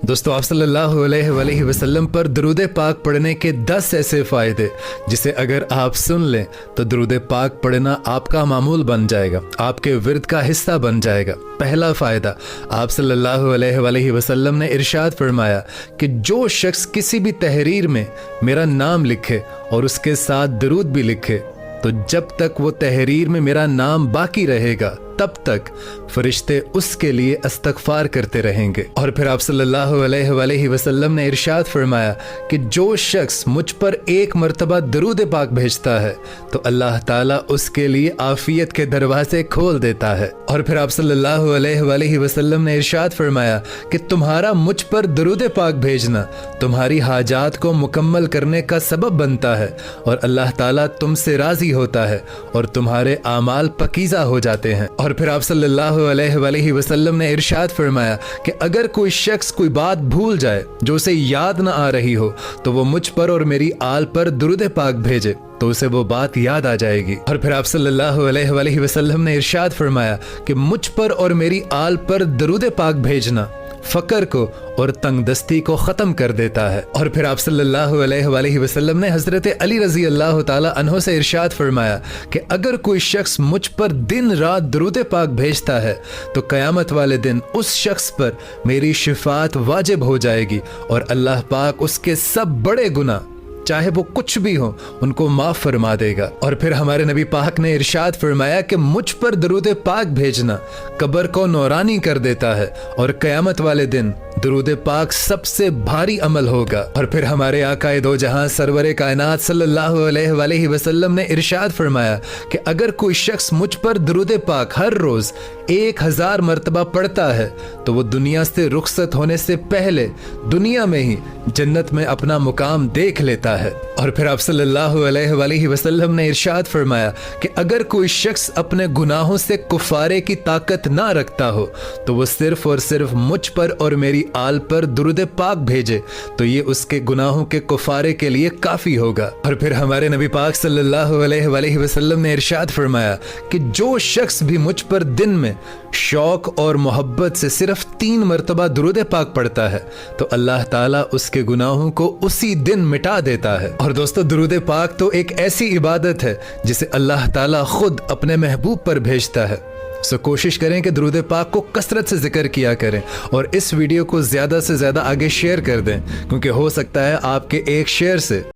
دوستو آپ صلی اللہ علیہ وآلہ وسلم پر درود پاک پڑھنے کے 10 ایسے فائدے جسے اگر آپ سن لیں تو درود پاک پڑھنا آپ کا معمول بن جائے گا، آپ کے ورد کا حصہ بن جائے گا۔ پہلا فائدہ، آپ صلی اللہ علیہ وآلہ وسلم نے ارشاد فرمایا کہ جو شخص کسی بھی تحریر میں میرا نام لکھے اور اس کے ساتھ درود بھی لکھے تو جب تک وہ تحریر میں میرا نام باقی رہے گا تب تک فرشتے اس کے لیے استغفار کرتے رہیں گے۔ اور پھر آپ صلی اللہ علیہ وآلہ وسلم نے ارشاد فرمایا کہ جو شخص مجھ پر ایک مرتبہ درود پاک بھیجتا ہے تو اللہ تعالیٰ اس کے لیے عافیت کے دروازے کھول دیتا ہے۔ اور پھر آپ صلی اللہ علیہ وآلہ وسلم نے ارشاد فرمایا کہ تمہارا مجھ پر درود پاک بھیجنا تمہاری حاجات کو مکمل کرنے کا سبب بنتا ہے اور اللہ تعالیٰ تم سے راضی ہوتا ہے اور تمہارے اعمال پاکیزہ ہو جاتے ہیں۔ اور پھر آپ صلی اللہ علیہ وآلہ وسلم نے ارشاد فرمایا کہ اگر کوئی شخص کوئی بات بھول جائے جو اسے یاد نہ آ رہی ہو تو وہ مجھ پر اور میری آل پر درود پاک بھیجے تو اسے وہ بات یاد آ جائے گی۔ اور پھر آپ صلی اللہ علیہ وآلہ وسلم نے ارشاد فرمایا کہ مجھ پر اور میری آل پر درود پاک بھیجنا فقر کو اور تنگ دستی کو ختم کر دیتا ہے۔ اور پھر آپ صلی اللہ علیہ وآلہ وسلم نے حضرت علی رضی اللہ تعالی عنہ سے ارشاد فرمایا کہ اگر کوئی شخص مجھ پر دن رات درود پاک بھیجتا ہے تو قیامت والے دن اس شخص پر میری شفاعت واجب ہو جائے گی اور اللہ پاک اس کے سب بڑے گناہ چاہے وہ کچھ بھی ہو ان کو معاف فرما دے گا۔ اور پھر ہمارے نبی پاک نے ارشاد فرمایا کہ مجھ پر درود پاک بھیجنا قبر کو نورانی کر دیتا ہے اور قیامت والے دن درود پاک سب سے بھاری عمل ہوگا۔ اور پھر ہمارے آقا دو جہاں سرور کائنات صلی اللہ علیہ وآلہ وسلم نے ارشاد فرمایا کہ اگر کوئی شخص مجھ پر درود پاک ہر روز 1000 مرتبہ پڑھتا ہے تو وہ دنیا سے رخصت ہونے سے پہلے دنیا میں ہی جنت میں اپنا مقام دیکھ لیتا ہے۔ اور پھر آپ صلی اللہ علیہ وآلہ وسلم نے ارشاد فرمایا کہ اگر کوئی شخص اپنے گناہوں سے کفارے کی طاقت نہ رکھتا ہو تو وہ صرف اور صرف مجھ پر اور میری آل پر درود پاک بھیجے تو یہ اس کے گناہوں کے کفارے کے لیے کافی ہوگا۔ اور پھر ہمارے نبی پاک صلی اللہ علیہ وآلہ وسلم نے ارشاد فرمایا کہ جو شخص بھی مجھ پر دن میں شوق اور محبت سے صرف 3 مرتبہ درود پاک پڑھتا ہے تو اللہ تعالیٰ اس کے گناہوں کو اسی دن مٹا دیتا ہے۔ اور دوستو درود پاک تو ایک ایسی عبادت ہے جسے اللہ تعالیٰ خود اپنے محبوب پر بھیجتا ہے، سو کوشش کریں کہ درود پاک کو کثرت سے ذکر کیا کریں اور اس ویڈیو کو زیادہ سے زیادہ آگے شیئر کر دیں، کیونکہ ہو سکتا ہے آپ کے ایک شیئر سے